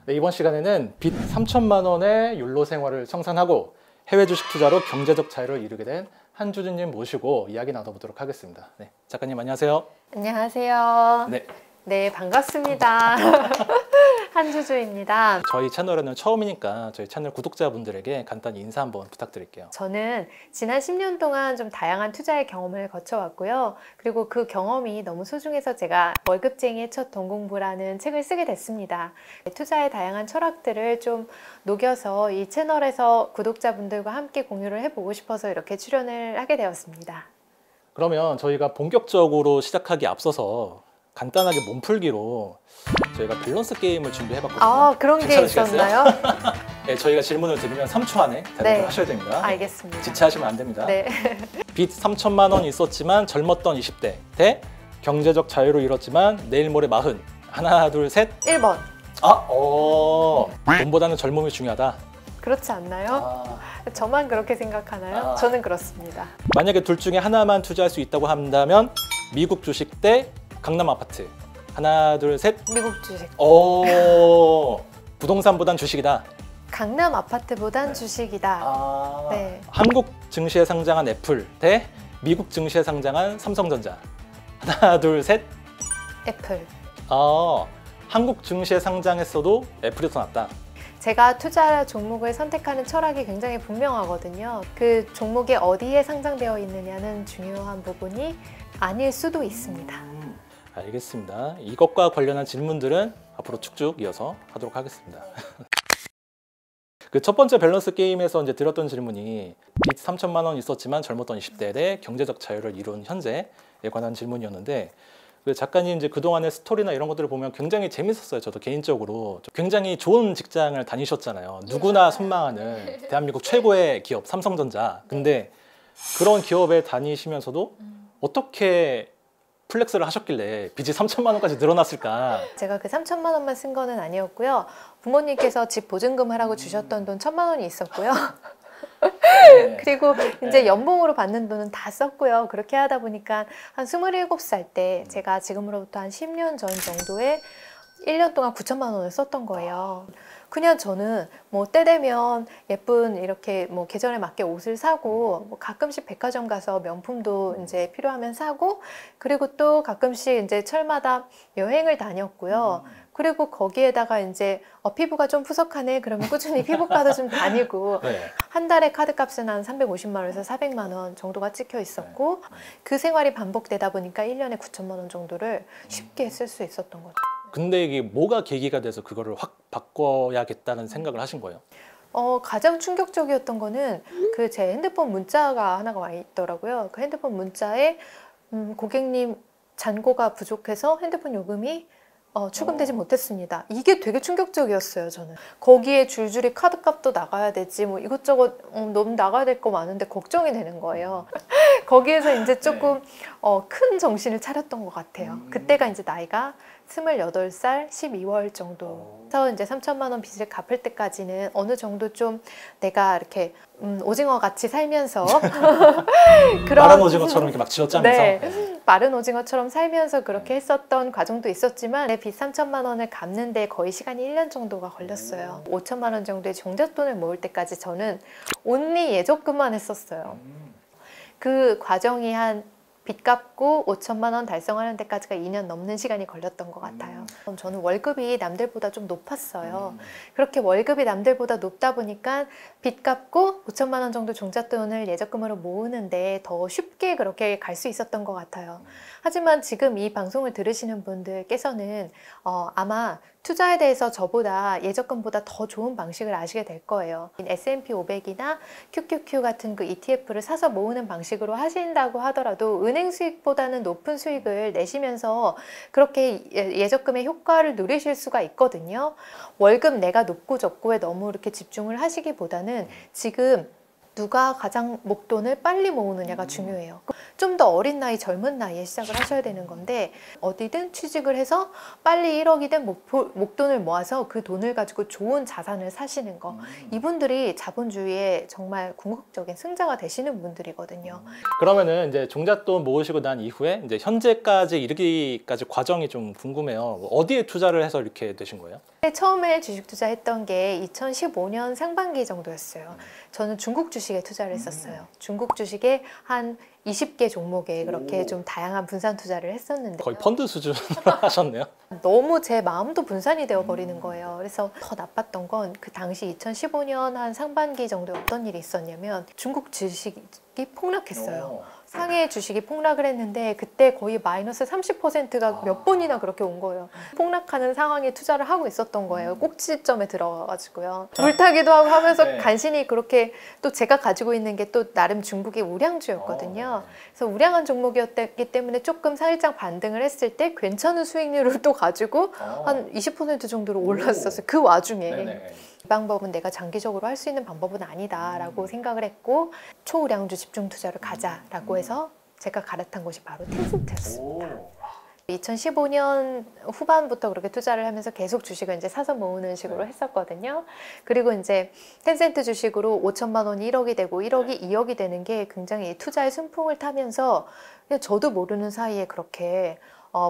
네, 이번 시간에는 빚 3천만 원의 율로 생활을 청산하고 해외 주식 투자로 경제적 자유를 이루게 된 한주주님 모시고 이야기 나눠보도록 하겠습니다. 네, 작가님 안녕하세요. 안녕하세요. 네, 네, 반갑습니다. 한주주입니다. 저희 채널에는 처음이니까 저희 채널 구독자분들에게 간단히 인사 한번 부탁드릴게요. 저는 지난 10년 동안 좀 다양한 투자의 경험을 거쳐왔고요. 그리고 그 경험이 너무 소중해서 제가 월급쟁이의 첫 돈 공부라는 책을 쓰게 됐습니다. 투자의 다양한 철학들을 좀 녹여서 이 채널에서 구독자분들과 함께 공유를 해보고 싶어서 이렇게 출연을 하게 되었습니다. 그러면 저희가 본격적으로 시작하기 앞서서 간단하게 몸풀기로 저희가 밸런스 게임을 준비해봤거든요. 아, 그런 게 있었나요? 네, 저희가 질문을 드리면 3초 안에 대답을 네, 하셔야 됩니다. 알겠습니다. 지체하시면 안 됩니다. 네. 빚 3천만 원 있었지만 젊었던 20대 대 경제적 자유를 잃었지만 내일 모레 40. 하나, 둘, 셋. 1번. 돈보다는 젊음이 중요하다. 그렇지 않나요? 저만 그렇게 생각하나요? 저는 그렇습니다. 만약에 둘 중에 하나만 투자할 수 있다고 한다면 미국 주식 대 강남 아파트. 하나, 둘, 셋. 미국 주식. 부동산보단 주식이다. 강남 아파트보단 주식이다. 네. 한국 증시에 상장한 애플 대 미국 증시에 상장한 삼성전자. 하나, 둘, 셋. 애플. 한국 증시에 상장했어도 애플이 더 낫다. 제가 투자 종목을 선택하는 철학이 굉장히 분명하거든요. 그 종목이 어디에 상장되어 있느냐는 중요한 부분이 아닐 수도 있습니다. 알겠습니다. 이것과 관련한 질문들은 앞으로 쭉쭉 이어서 하도록 하겠습니다. 그 첫 번째 밸런스 게임에서 이제 드렸던 질문이 빚 3천만 원 있었지만 젊었던 20대 대 경제적 자유를 이룬 현재에 관한 질문이었는데, 그 작가님 이제 그동안의 스토리나 이런 것들을 보면 굉장히 재밌었어요. 저도 개인적으로 굉장히 좋은 직장을 다니셨잖아요. 누구나 선망하는 대한민국 최고의 기업 삼성전자. 근데 그런 기업에 다니시면서도 어떻게 플렉스를 하셨길래 빚이 3천만 원까지 늘어났을까? 제가 그 3천만 원만 쓴 거는 아니었고요. 부모님께서 집 보증금 하라고 주셨던 돈 1,000만 원이 있었고요. 그리고 이제 연봉으로 받는 돈은 다 썼고요. 그렇게 하다 보니까 한 27살 때 제가 지금으로부터 한 10년 전 정도에 1년 동안 9천만 원을 썼던 거예요. 그냥 저는 뭐 때 되면 예쁜 이렇게 뭐 계절에 맞게 옷을 사고, 뭐 가끔씩 백화점 가서 명품도 이제 필요하면 사고, 그리고 또 가끔씩 이제 철마다 여행을 다녔고요. 그리고 거기에다가 이제 피부가 좀 푸석하네 그러면 꾸준히 피부과도 좀 다니고, 한 달에 카드값은 한 350만 원에서 400만 원 정도가 찍혀 있었고, 그 생활이 반복되다 보니까 1년에 9천만 원 정도를 쉽게 쓸 수 있었던 거죠. 근데 이게 뭐가 계기가 돼서 그거를 확 바꿔야겠다는 생각을 하신 거예요? 가장 충격적이었던 거는 그 제 핸드폰 문자가 하나가 와 있더라고요. 그 핸드폰 문자에 고객님 잔고가 부족해서 핸드폰 요금이 출금되지 못했습니다. 이게 되게 충격적이었어요, 저는. 거기에 줄줄이 카드값도 나가야 되지, 뭐 이것저것 너무 나가야 될 거 많은데 걱정이 되는 거예요. 거기에서 이제 조금 큰 정신을 차렸던 것 같아요. 그때가 이제 나이가 28살 12월 정도. 그래서 이제 3천만 원 빚을 갚을 때까지는 어느 정도 좀 내가 이렇게 오징어 같이 살면서 마른 오징어처럼 이렇게 막 쥐어짜면서. 네, 마른 오징어처럼 살면서 그렇게 했었던 과정도 있었지만 내 빚 3천만 원을 갚는데 거의 시간이 1년 정도가 걸렸어요. 5천만 원 정도의 종잣돈을 모을 때까지 저는 온리 예적금만 했었어요. 그 과정이 한 빚 갚고 5천만 원 달성하는 데까지가 2년 넘는 시간이 걸렸던 것 같아요. 저는 월급이 남들보다 좀 높았어요. 그렇게 월급이 남들보다 높다 보니까 빚 갚고 5천만 원 정도 종잣돈을 예적금으로 모으는데 더 쉽게 그렇게 갈 수 있었던 것 같아요. 하지만 지금 이 방송을 들으시는 분들께서는 아마 투자에 대해서 저보다 예적금보다 더 좋은 방식을 아시게 될 거예요. S&P 500이나 QQQ 같은 그 ETF를 사서 모으는 방식으로 하신다고 하더라도 은행 수익보다는 높은 수익을 내시면서 그렇게 예적금의 효과를 누리실 수가 있거든요. 월급 내가 높고 적고에 너무 이렇게 집중을 하시기보다는 지금 누가 가장 목돈을 빨리 모으느냐가 중요해요. 좀 더 어린 나이, 젊은 나이에 시작을 하셔야 되는 건데 어디든 취직을 해서 빨리 1억이든 목돈을 모아서 그 돈을 가지고 좋은 자산을 사시는 거. 이분들이 자본주의의 정말 궁극적인 승자가 되시는 분들이거든요. 그러면은 이제 종잣돈 모으시고 난 이후에 이제 현재까지 이르기까지 과정이 좀 궁금해요. 어디에 투자를 해서 이렇게 되신 거예요? 처음에 주식 투자했던 게 2015년 상반기 정도였어요. 저는 중국 주식에 투자를 했었어요. 중국 주식에 한 20개 종목에 그렇게 좀 다양한 분산 투자를 했었는데 거의 펀드 수준 하셨네요. 너무 제 마음도 분산이 되어 버리는 거예요. 그래서 더 나빴던 건 그 당시 2015년 한 상반기 정도에 어떤 일이 있었냐면 중국 주식이 폭락했어요. 상해 주식이 폭락을 했는데 그때 거의 마이너스 30%가 몇 번이나 그렇게 온 거예요. 폭락하는 상황에 투자를 하고 있었던 거예요. 꼭지점에 들어가가지고요. 물타기도 하고 하면서 네. 간신히 그렇게 또 제가 가지고 있는 게 또 나름 중국의 우량주였거든요. 그래서 우량한 종목이었기 때문에 조금 살짝 반등을 했을 때 괜찮은 수익률을 또 가지고 한 20% 정도로 올랐었어요. 그 와중에. 네네. 이 방법은 내가 장기적으로 할 수 있는 방법은 아니다라고 생각을 했고 초우량주 집중 투자를 가자라고 해서 제가 갈아탄 곳이 바로 텐센트였습니다. 2015년 후반부터 그렇게 투자를 하면서 계속 주식을 이제 사서 모으는 식으로 했었거든요. 그리고 이제 텐센트 주식으로 5천만 원이 1억이 되고 1억이 2억이 되는 게 굉장히 투자의 순풍을 타면서 그냥 저도 모르는 사이에 그렇게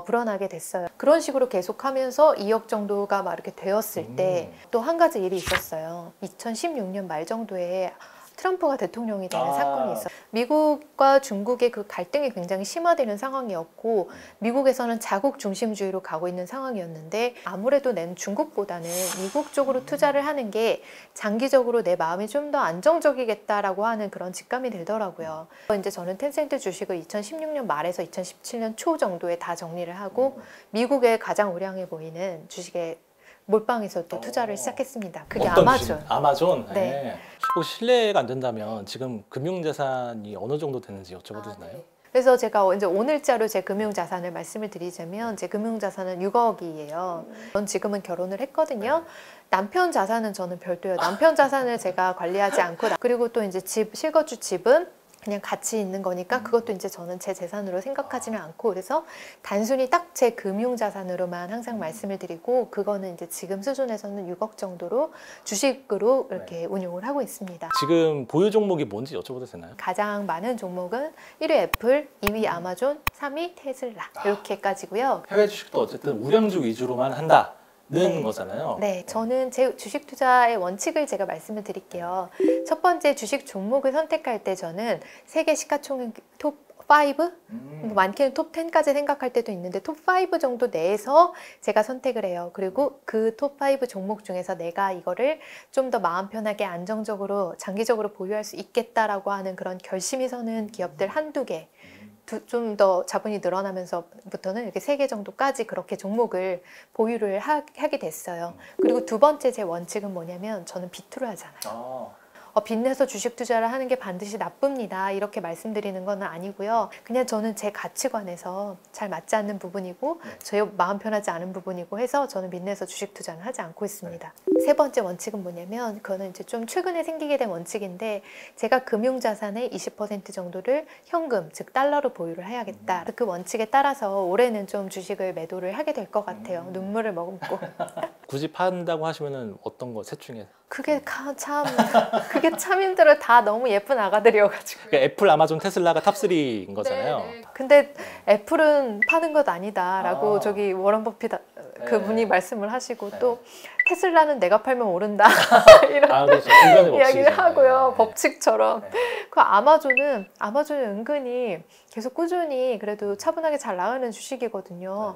불어나게 됐어요. 그런 식으로 계속하면서 2억 정도가 막 이렇게 되었을 때 또 한 가지 일이 있었어요. 2016년 말 정도에 트럼프가 대통령이 되는 사건이 있어요. 미국과 중국의 그 갈등이 굉장히 심화되는 상황이었고 미국에서는 자국 중심주의로 가고 있는 상황이었는데 아무래도 난 중국보다는 미국 쪽으로 투자를 하는 게 장기적으로 내 마음이 좀 더 안정적이겠다라고 하는 그런 직감이 들더라고요. 이제 저는 텐센트 주식을 2016년 말에서 2017년 초 정도에 다 정리를 하고 미국의 가장 우량해 보이는 주식에 몰빵해서 또 투자를 시작했습니다. 그게 아마존. 주식? 아마존? 네. 네. 혹시 실례가 안 된다면 지금 금융자산이 어느 정도 되는지 여쭤봐도 되나요? 그래서 제가 이제 오늘자로 제 금융자산을 말씀을 드리자면 제 금융자산은 6억이에요. 전 지금은 결혼을 했거든요. 남편 자산은 저는 별도예요. 남편 자산을 제가 관리하지 않고 그리고 또 이제 실거주 집은 그냥 같이 있는 거니까 그것도 이제 저는 제 재산으로 생각하지는 않고 그래서 단순히 딱 제 금융자산으로만 항상 말씀을 드리고 그거는 이제 지금 수준에서는 6억 정도로 주식으로 이렇게 운용을 하고 있습니다. 지금 보유 종목이 뭔지 여쭤봐도 되나요? 가장 많은 종목은 1위 애플, 2위 아마존, 3위 테슬라 이렇게까지고요. 해외 주식도 어쨌든 우량주 위주로만 한다는 거잖아요. 네, 저는 제 주식 투자의 원칙을 제가 말씀을 드릴게요. 첫 번째 주식 종목을 선택할 때 저는 세계 시가총액 톱 5? 많게는 톱 10까지 생각할 때도 있는데 톱 5 정도 내에서 제가 선택을 해요. 그리고 그 톱 5 종목 중에서 내가 이거를 좀 더 마음 편하게 안정적으로 장기적으로 보유할 수 있겠다라고 하는 그런 결심이 서는 기업들 한두 개 좀 더 자본이 늘어나면서부터는 이렇게 3개 정도까지 그렇게 종목을 보유를 하게 됐어요. 그리고 두 번째 제 원칙은 뭐냐면 저는 비투를 하잖아요. 빚내서 주식 투자를 하는 게 반드시 나쁩니다. 이렇게 말씀드리는 건 아니고요. 그냥 저는 제 가치관에서 잘 맞지 않는 부분이고 제 마음 편하지 않은 부분이고 해서 저는 빚내서 주식 투자는 하지 않고 있습니다. 세 번째 원칙은 뭐냐면 그거는 이제 좀 최근에 생기게 된 원칙인데 제가 금융자산의 20% 정도를 현금, 즉 달러로 보유를 해야겠다. 그 원칙에 따라서 올해는 좀 주식을 매도를 하게 될 것 같아요. 눈물을 머금고. 굳이 판다고 하시면은 어떤 거 셋 중에? 그게 참 힘들어요. 다 너무 예쁜 아가들이어가지고. 그러니까 애플, 아마존, 테슬라가 탑3인 거잖아요. 네. 근데 애플은 파는 것 아니다라고 저기 워런 버핏 그분이 말씀을 하시고 또 테슬라는 내가 팔면 오른다 이런 그렇죠. 이야기를 하고요. 네. 법칙처럼. 그 아마존은 은근히 계속 꾸준히 그래도 차분하게 잘 나가는 주식이거든요.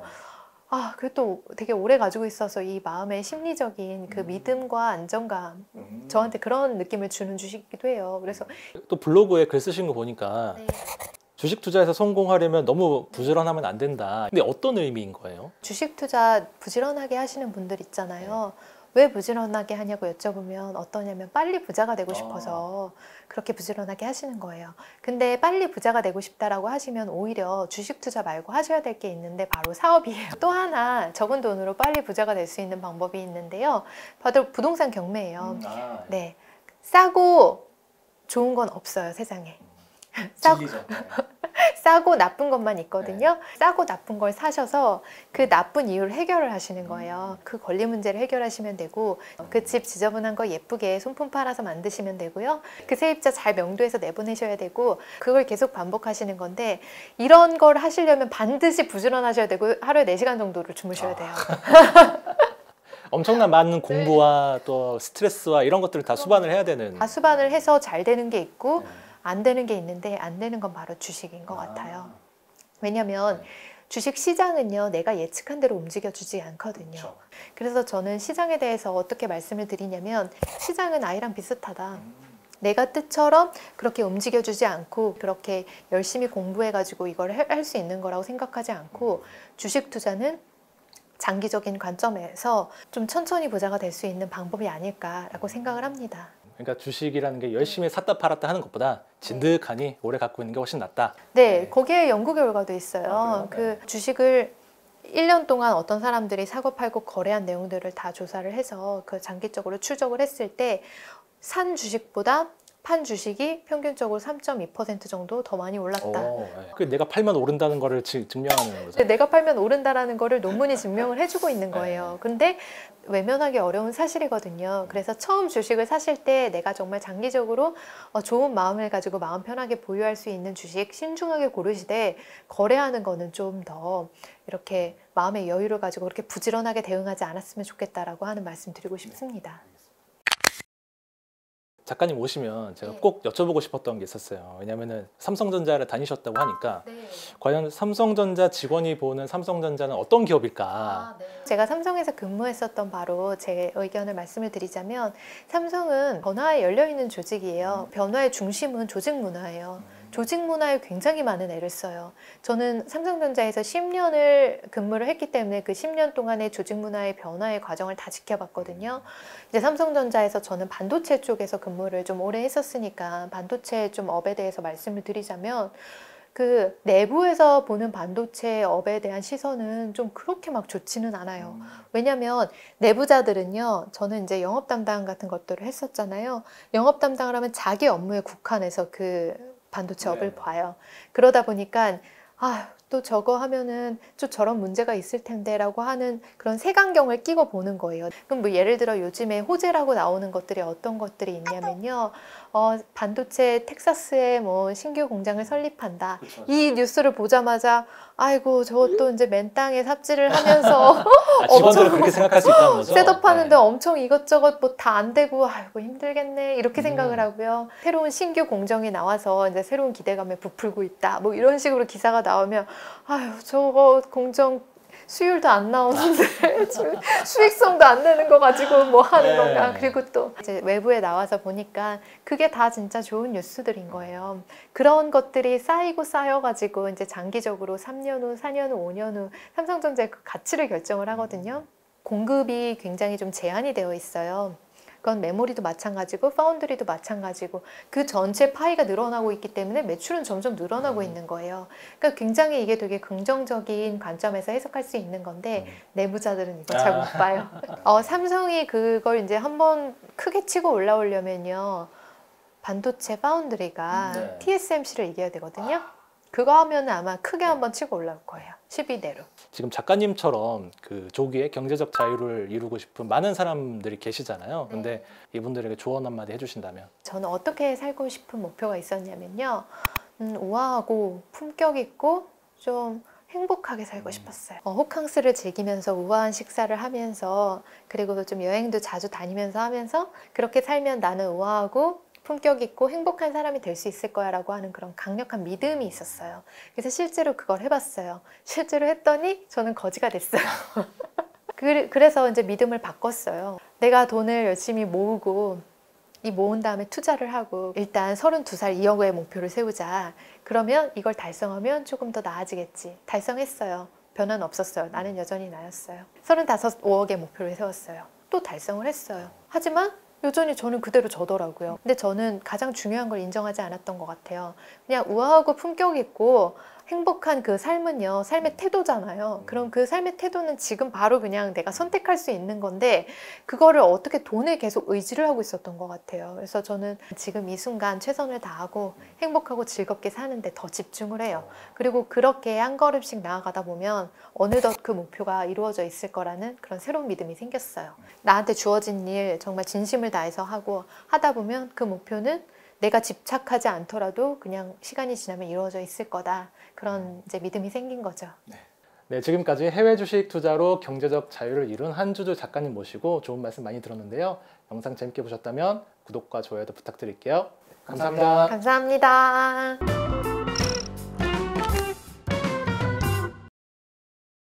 그게 또 되게 오래 가지고 있어서 이 마음의 심리적인 그 믿음과 안정감 저한테 그런 느낌을 주는 주식이기도 해요. 그래서 또 블로그에 글 쓰신 거 보니까 주식 투자에서 성공하려면 너무 부지런하면 안 된다. 근데 어떤 의미인 거예요? 주식 투자 부지런하게 하시는 분들 있잖아요. 왜 부지런하게 하냐고 여쭤보면 어떠냐면 빨리 부자가 되고 싶어서 그렇게 부지런하게 하시는 거예요. 근데 빨리 부자가 되고 싶다라고 하시면 오히려 주식 투자 말고 하셔야 될 게 있는데 바로 사업이에요. 또 하나 적은 돈으로 빨리 부자가 될 수 있는 방법이 있는데요. 바로 부동산 경매예요. 네, 싸고 좋은 건 없어요, 세상에. 싸고, 진리죠. 싸고 나쁜 것만 있거든요. 싸고 나쁜 걸 사셔서 그 나쁜 이유를 해결을 하시는 거예요. 그 권리 문제를 해결하시면 되고, 그 집 지저분한 거 예쁘게 손품 팔아서 만드시면 되고요. 그 세입자 잘 명도해서 내보내셔야 되고, 그걸 계속 반복하시는 건데, 이런 걸 하시려면 반드시 부지런하셔야 되고, 하루에 4시간 정도를 주무셔야 돼요. 엄청난 많은 공부와 또 스트레스와 이런 것들을 다 수반을 해야 되는. 다 수반을 해서 잘 되는 게 있고 안 되는 게 있는데, 안 되는 건 바로 주식인 것 같아요. 왜냐면 주식 시장은요, 내가 예측한 대로 움직여주지 않거든요. 그렇죠. 그래서 저는 시장에 대해서 어떻게 말씀을 드리냐면, 시장은 아이랑 비슷하다. 내가 뜻처럼 그렇게 움직여주지 않고, 그렇게 열심히 공부해가지고 이걸 할 수 있는 거라고 생각하지 않고, 주식 투자는 장기적인 관점에서 좀 천천히 부자가 될 수 있는 방법이 아닐까라고 생각을 합니다. 그러니까 주식이라는 게 열심히 샀다 팔았다 하는 것보다 진득하니 오래 갖고 있는 게 훨씬 낫다. 네, 거기에 연구 결과도 있어요. 아, 그래요? 그 주식을 1년 동안 어떤 사람들이 사고 팔고 거래한 내용들을 다 조사를 해서 그 장기적으로 추적을 했을 때, 산 주식보다 판 주식이 평균적으로 3.2% 정도 더 많이 올랐다. 그 내가 팔면 오른다는 거를 증명하는 거죠. 내가 팔면 오른다라는 거를 논문이 증명을 해주고 있는 거예요. 근데 외면하기 어려운 사실이거든요. 그래서 처음 주식을 사실 때 내가 정말 장기적으로 좋은 마음을 가지고 마음 편하게 보유할 수 있는 주식 신중하게 고르시되, 거래하는 거는 좀 더 이렇게 마음의 여유를 가지고 그렇게 부지런하게 대응하지 않았으면 좋겠다라고 하는 말씀 드리고 싶습니다. 작가님 오시면 제가 네. 꼭 여쭤보고 싶었던 게 있었어요. 왜냐면은 삼성전자를 다니셨다고 하니까 네. 과연 삼성전자 직원이 보는 삼성전자는 어떤 기업일까? 제가 삼성에서 근무했었던 바로 제 의견을 말씀을 드리자면, 삼성은 변화에 열려있는 조직이에요. 변화의 중심은 조직 문화예요. 조직 문화에 굉장히 많은 애를 써요. 저는 삼성전자에서 10년을 근무를 했기 때문에 그 10년 동안의 조직 문화의 변화의 과정을 다 지켜봤거든요. 이제 삼성전자에서 저는 반도체 쪽에서 근무를 좀 오래 했었으니까 반도체 좀 업에 대해서 말씀을 드리자면, 그 내부에서 보는 반도체 업에 대한 시선은 좀 그렇게 막 좋지는 않아요. 왜냐면 내부자들은요, 저는 이제 영업 담당 같은 것들을 했었잖아요. 영업 담당을 하면 자기 업무에 국한해서 그 반도체 업을 봐요. 그러다 보니까 또 저거 하면은 좀 저런 문제가 있을 텐데 라고 하는 그런 색안경을 끼고 보는 거예요. 그럼 뭐 예를 들어 요즘에 호재라고 나오는 것들이 어떤 것들이 있냐면요, 반도체 텍사스에 뭐 신규 공장을 설립한다. 그쵸. 이 뉴스를 보자마자 아이고 저것도 이제 맨 땅에 삽질을 하면서 직원들은 그렇게 생각할 수 있다는 거죠? 셋업하는데 네. 엄청 이것저것 뭐 다 안 되고 아이고 힘들겠네 이렇게 생각을 하고요. 새로운 신규 공정이 나와서 이제 새로운 기대감에 부풀고 있다. 뭐 이런 식으로 기사가 나오면 아유 저거 공정 수율도 안 나오는데 수익성도 안 내는 거 가지고 뭐 하는 건가. 그리고 또 이제 외부에 나와서 보니까 그게 다 진짜 좋은 뉴스들인 거예요. 그런 것들이 쌓이고 쌓여가지고 이제 장기적으로 3년 후, 4년 후, 5년 후 삼성전자의 그 가치를 결정을 하거든요. 공급이 굉장히 좀 제한이 되어 있어요. 그건 메모리도 마찬가지고 파운드리도 마찬가지고 그 전체 파이가 늘어나고 있기 때문에 매출은 점점 늘어나고 있는 거예요. 그러니까 굉장히 이게 되게 긍정적인 관점에서 해석할 수 있는 건데 내부자들은 이거 잘 못 봐요. 삼성이 그걸 이제 한번 크게 치고 올라오려면요, 반도체 파운드리가 TSMC를 이겨야 되거든요. 그거 하면 아마 크게 한번 치고 올라올 거예요. 12대로. 지금 작가님처럼 그 조기에 경제적 자유를 이루고 싶은 많은 사람들이 계시잖아요. 근데 이분들에게 조언 한마디 해주신다면? 저는 어떻게 살고 싶은 목표가 있었냐면요, 우아하고 품격 있고 좀 행복하게 살고 싶었어요. 호캉스를 즐기면서 우아한 식사를 하면서, 그리고 좀 여행도 자주 다니면서 하면서, 그렇게 살면 나는 우아하고 품격 있고 행복한 사람이 될 수 있을 거야 라고 하는 그런 강력한 믿음이 있었어요. 그래서 실제로 그걸 해봤어요. 실제로 했더니 저는 거지가 됐어요. 그래서 이제 믿음을 바꿨어요. 내가 돈을 열심히 모으고 이 모은 다음에 투자를 하고 일단 32살 2억의 목표를 세우자. 그러면 이걸 달성하면 조금 더 나아지겠지. 달성했어요. 변화는 없었어요. 나는 여전히 나였어요. 35, 5억의 목표를 세웠어요. 또 달성을 했어요. 하지만 여전히 저는 그대로 저더라고요. 근데 저는 가장 중요한 걸 인정하지 않았던 것 같아요. 그냥 우아하고 품격 있고 행복한 그 삶은요, 삶의 태도잖아요. 그럼 그 삶의 태도는 지금 바로 그냥 내가 선택할 수 있는 건데, 그거를 어떻게 돈에 계속 의지를 하고 있었던 것 같아요. 그래서 저는 지금 이 순간 최선을 다하고 행복하고 즐겁게 사는데 더 집중을 해요. 그리고 그렇게 한 걸음씩 나아가다 보면 어느덧 그 목표가 이루어져 있을 거라는 그런 새로운 믿음이 생겼어요. 나한테 주어진 일 정말 진심을 다해서 하고 하다 보면 그 목표는 내가 집착하지 않더라도 그냥 시간이 지나면 이루어져 있을 거다. 그런 이제 믿음이 생긴 거죠. 네, 지금까지 해외 주식 투자로 경제적 자유를 이룬 한주주 작가님 모시고 좋은 말씀 많이 들었는데요. 영상 재밌게 보셨다면 구독과 좋아요도 부탁드릴게요. 감사합니다. 감사합니다.